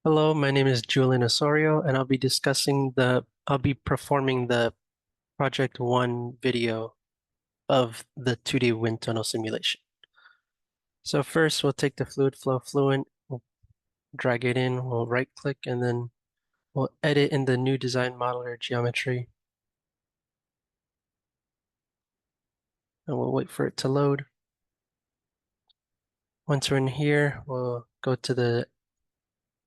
Hello, my name is Julian Osorio, and I'll be performing the Project 1 video of the 2D wind tunnel simulation. So first, we'll take the fluid flow fluent, we'll drag it in, we'll right click, and then we'll edit in the new design modeler geometry. And we'll wait for it to load. Once we're in here, we'll go to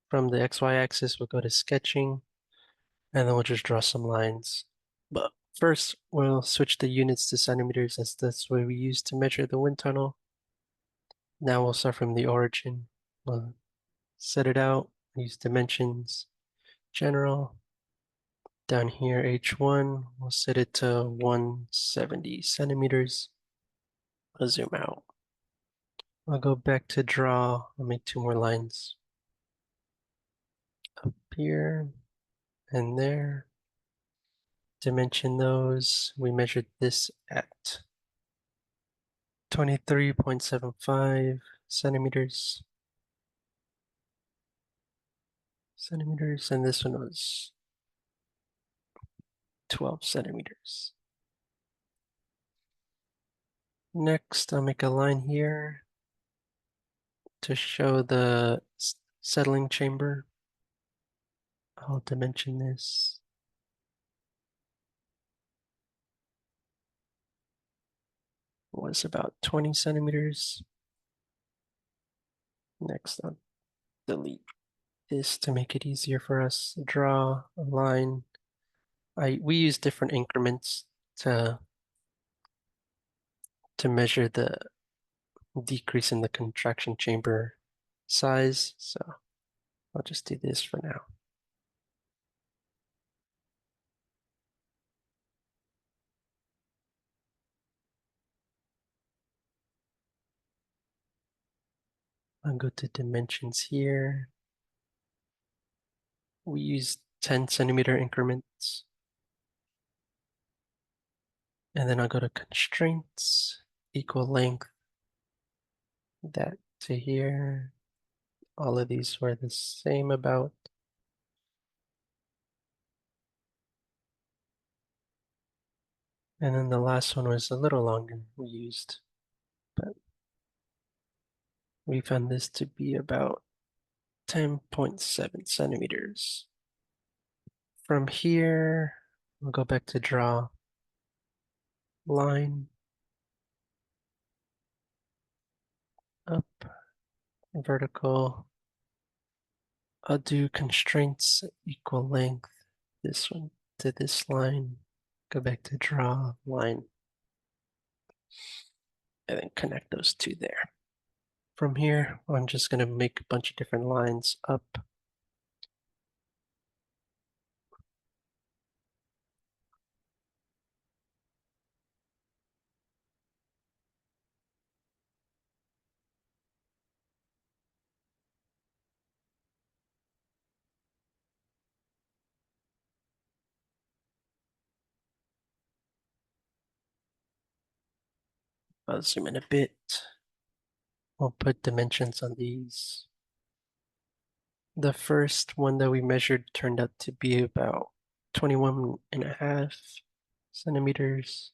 from the XY axis, we'll go to sketching, and then we'll just draw some lines. But first, we'll switch the units to centimeters as that's what we use to measure the wind tunnel. Now we'll start from the origin. We'll set it out, use dimensions, general. Down here, H1, we'll set it to 170 centimeters. I'll zoom out. I'll go back to draw. I'll make two more lines. Up here and there. Dimension those. We measured this at 23.75 centimeters. And this one was 12 centimeters. Next, I'll make a line here to show the settling chamber. I'll dimension this. Was about 20 centimeters. Next, I'll delete this to make it easier for us to draw a line. We use different increments to measure the decrease in the contraction chamber size, so I'll just do this for now. I'll go to dimensions here. We use 10 centimeter increments. And then I'll go to constraints, equal length, that to here. All of these were the same about. And then the last one was a little longer we used, but we found this to be about 10.7 centimeters. From here, we'll go back to draw line, up, vertical. I'll do constraints equal length, this one to this line, go back to draw line, and then connect those two there. From here, I'm just going to make a bunch of different lines up. I'll zoom in a bit. We'll put dimensions on these. The first one that we measured turned out to be about 21.5 centimeters.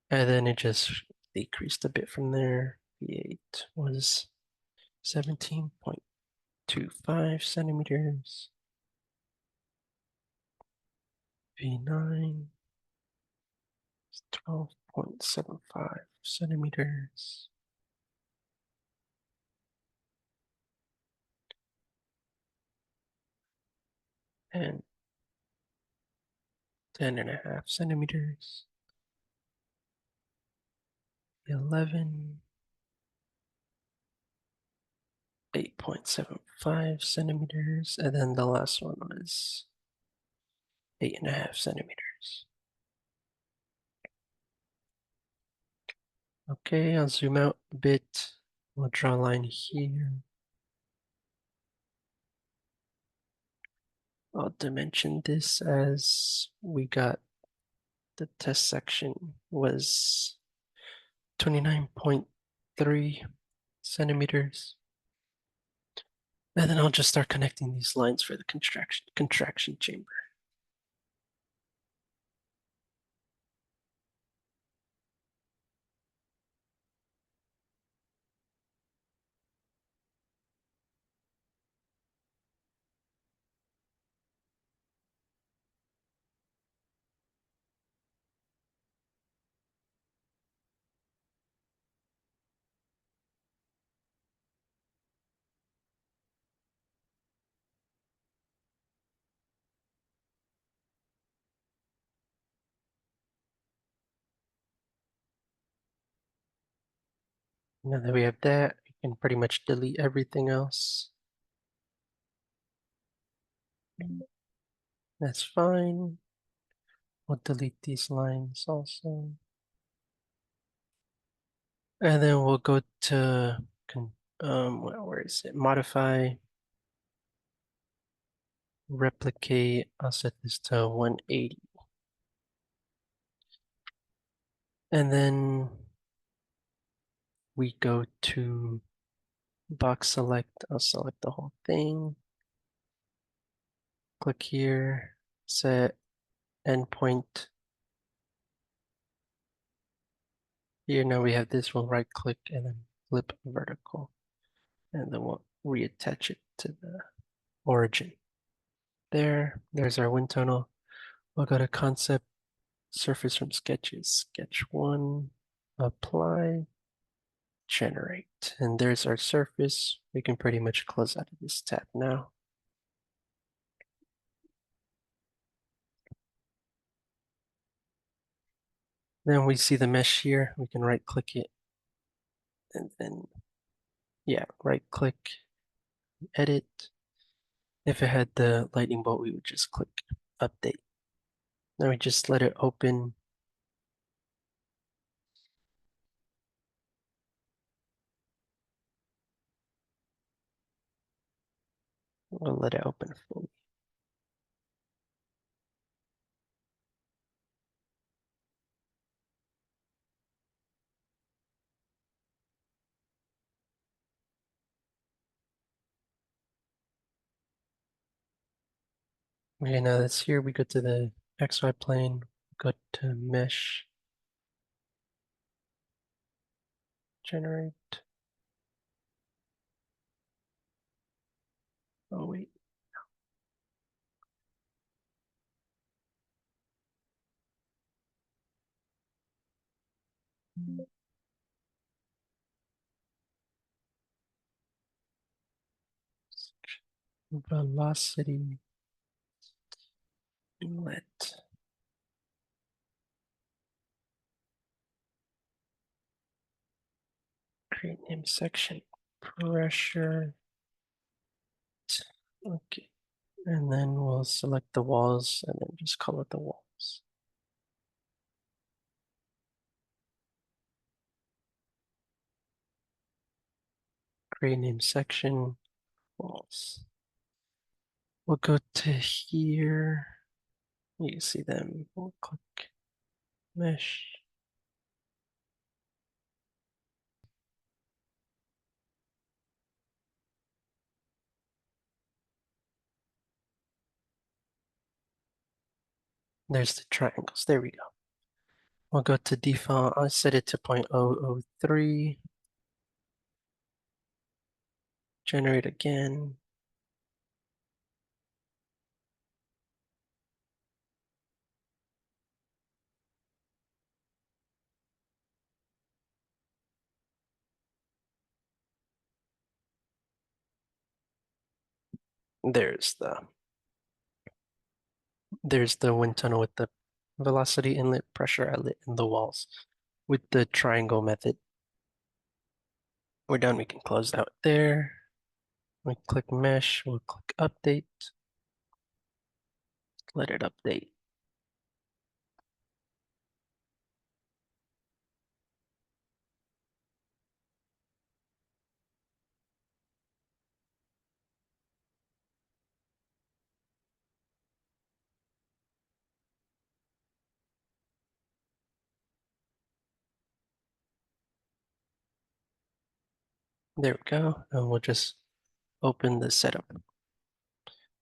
And then it just decreased a bit from there. V8 was 17.25 centimeters. V9 is 12.75 centimeters. And 10.5 centimeters. 11, 8.75 centimeters, and then the last one was 8.5 centimeters. Okay, I'll zoom out a bit. We'll draw a line here. I'll dimension this as we got the test section was 29.3 centimeters. And then I'll just start connecting these lines for the contraction chamber. Now that we have that, we can pretty much delete everything else. That's fine. We'll delete these lines also. And then we'll go to, where is it? Modify, replicate. I'll set this to 180. And then we go to box select. I'll select the whole thing. Click here, set endpoint. Here now we have this. We'll right click and then flip vertical. And then we'll reattach it to the origin. There's our wind tunnel. We'll go to concept, surface from sketches, sketch one, apply, generate. And there's our surface. We can pretty much close out of this tab now. Then we see the mesh here. We can right click it and then, yeah, right click, edit. If it had the lightning bolt, we would just click update. Then we just let it open. We'll let it open fully. Okay, now that's here. We go to the XY plane, go to mesh, generate. Oh, wait. Velocity inlet. Create name section. Pressure. Okay. And then we'll select the walls and then just color the walls. Create name section, walls. We'll go to here. You can see them. We'll click mesh. There's the triangles. There we go. We'll go to default. I set it to 0.003. Generate again. There's the wind tunnel with the velocity inlet, pressure outlet, and the walls with the triangle method. We're done. We can close out there. We click mesh. We'll click update. Let it update. There we go. And we'll just open the setup.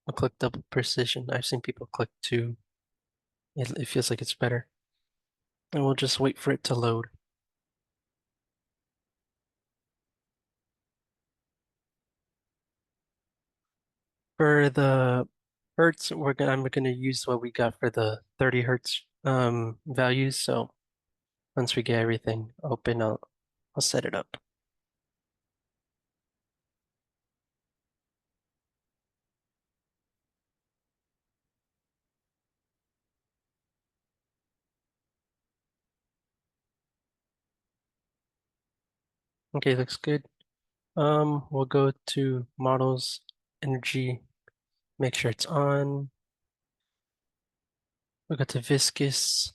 I'll click double precision. I've seen people click 2. It feels like it's better. And we'll just wait for it to load. For the hertz, I'm gonna use what we got for the 30 hertz values. So once we get everything open, I'll set it up. Okay, looks good. We'll go to models, energy, make sure it's on. We'll go to viscous,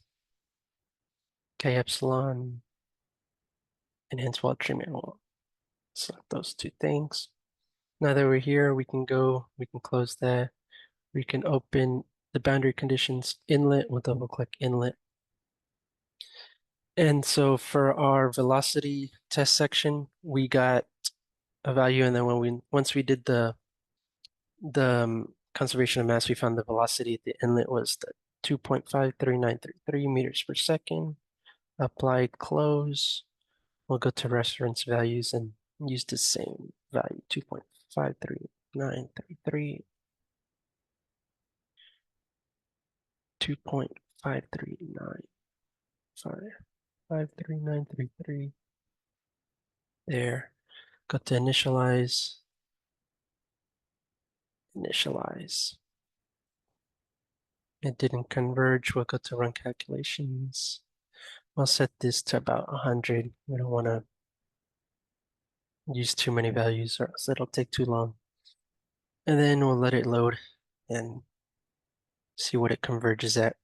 K epsilon, enhance water treatment. We'll select those two things. Now that we're here, we can close that. We can open the boundary conditions inlet. We'll double click inlet. And so for our velocity test section, we got a value, and then once we did the conservation of mass, we found the velocity at the inlet was the 2.53933 meters per second. Applied close. We'll go to reference values and use the same value, 2.53933, 2.53933. There. Go to initialize. It didn't converge. We'll go to run calculations. I'll set this to about 100. We don't want to use too many values or else it'll take too long. And then we'll let it load and see what it converges at.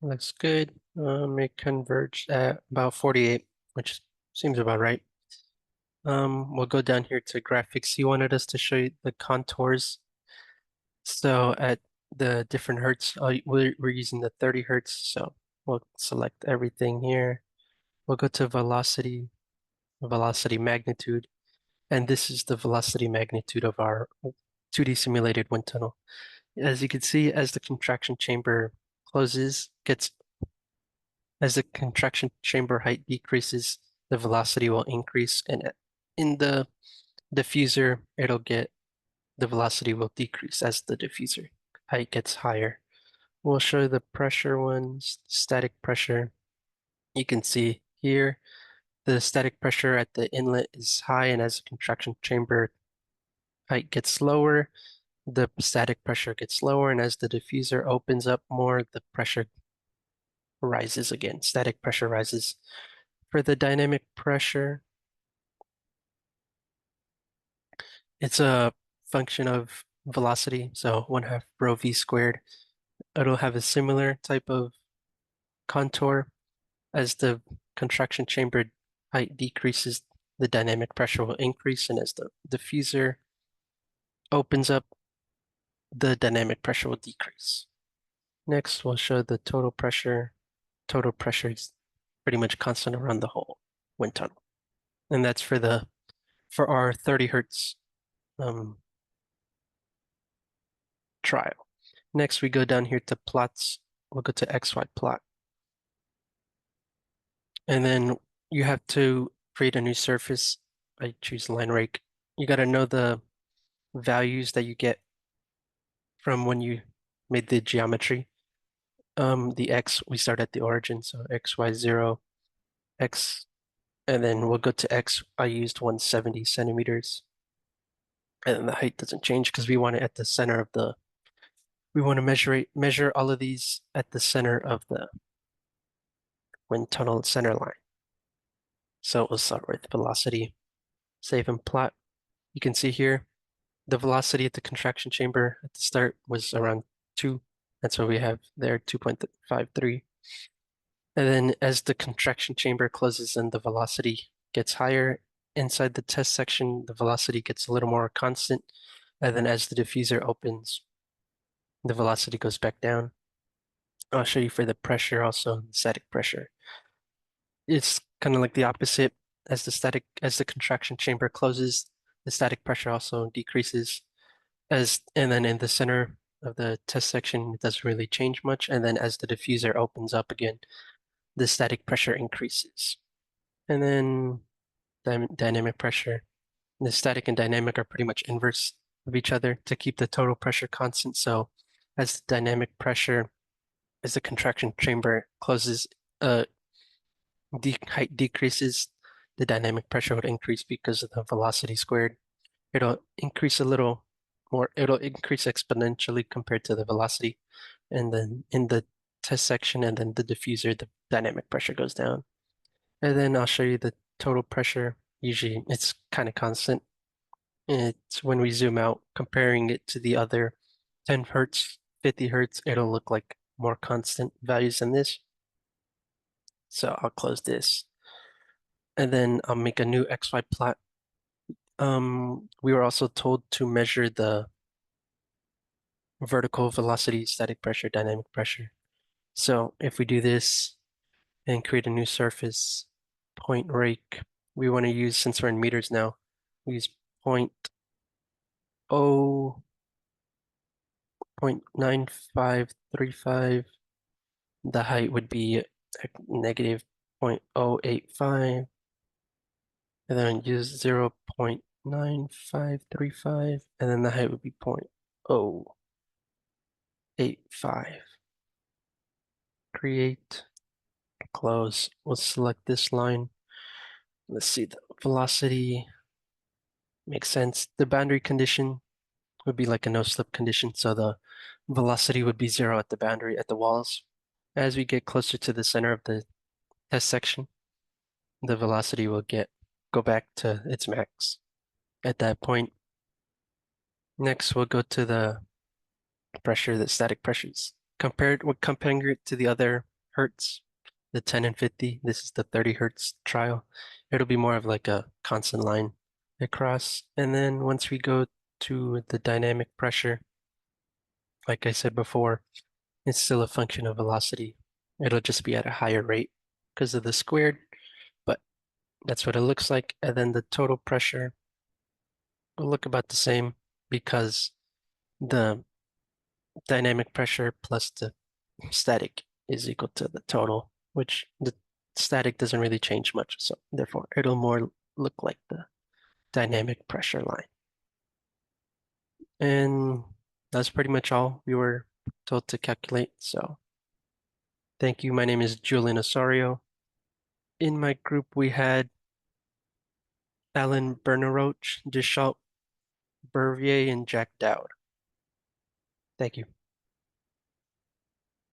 Looks good. It converged at about 48, which seems about right. We'll go down here to graphics. He wanted us to show you the contours. So at the different hertz, we're using the 30 hertz. So we'll select everything here. We'll go to velocity magnitude, and this is the velocity magnitude of our 2D simulated wind tunnel. As you can see, as the contraction chamber closes, as the contraction chamber height decreases, the velocity will increase, and in the diffuser, the velocity will decrease as the diffuser height gets higher. We'll show the pressure ones, static pressure. You can see here, the static pressure at the inlet is high, and as the contraction chamber height gets lower, the static pressure gets lower, and as the diffuser opens up more, the pressure rises again. Static pressure rises. For the dynamic pressure, it's a function of velocity, so 1/2 rho v squared. It'll have a similar type of contour. As the contraction chamber height decreases, the dynamic pressure will increase, and as the diffuser opens up, the dynamic pressure will decrease. Next, we'll show the total pressure. Total pressure is pretty much constant around the whole wind tunnel. And that's for our 30 hertz trial. Next, we go down here to plots. We'll go to XY plot. And then you have to create a new surface. I choose line rake. You got to know the values that you get from when you made the geometry. The X, we start at the origin, so X, Y, 0, X, and then we'll go to X. I used 170 centimeters. And the height doesn't change because we want it at the center of we want to measure all of these at the center of the wind tunnel center line. So we'll start with velocity, save and plot. You can see here, the velocity at the contraction chamber at the start was around 2. That's what we have there, 2.53. And then as the contraction chamber closes and the velocity gets higher, inside the test section, the velocity gets a little more constant. And then as the diffuser opens, the velocity goes back down. I'll show you for the pressure also, static pressure. It's kind of like the opposite. As the contraction chamber closes, the static pressure also decreases. And then in the center of the test section, it doesn't really change much. And then as the diffuser opens up again, the static pressure increases. And then dynamic pressure. The static and dynamic are pretty much inverse of each other to keep the total pressure constant. So as the dynamic pressure, as the contraction chamber closes, height decreases, the dynamic pressure would increase because of the velocity squared. It'll increase a little more, it'll increase exponentially compared to the velocity. And then in the test section and then the diffuser, the dynamic pressure goes down. And then I'll show you the total pressure. Usually it's kind of constant. It's when we zoom out, comparing it to the other 10 hertz, 50 hertz, it'll look like more constant values than this. So I'll close this. And then I'll make a new XY plot. We were also told to measure the vertical velocity, static pressure, dynamic pressure. So if we do this and create a new surface, point rake, we want to use, since we're in meters now, we use 0.9535. The height would be negative 0.085, and then use 0.9535, and then the height would be 0.085. Create, close. We'll select this line. Let's see, the velocity makes sense. The boundary condition would be like a no-slip condition, so the velocity would be 0 at the boundary, at the walls. As we get closer to the center of the test section, the velocity will go back to its max at that point. Next, we'll go to the pressure, the static pressures. Comparing it to the other hertz, the 10 and 50, this is the 30 hertz trial. It'll be more of like a constant line across. And then once we go to the dynamic pressure, like I said before, it's still a function of velocity. It'll just be at a higher rate because of the squared, but that's what it looks like. And then the total pressure will look about the same because the dynamic pressure plus the static is equal to the total, which the static doesn't really change much. So therefore, it'll more look like the dynamic pressure line. And that's pretty much all we were told to calculate. So thank you. My name is Julian Osorio. In my group, we had Alan Berneroch, Deschamps, Bervier, and Jack Dowd. Thank you.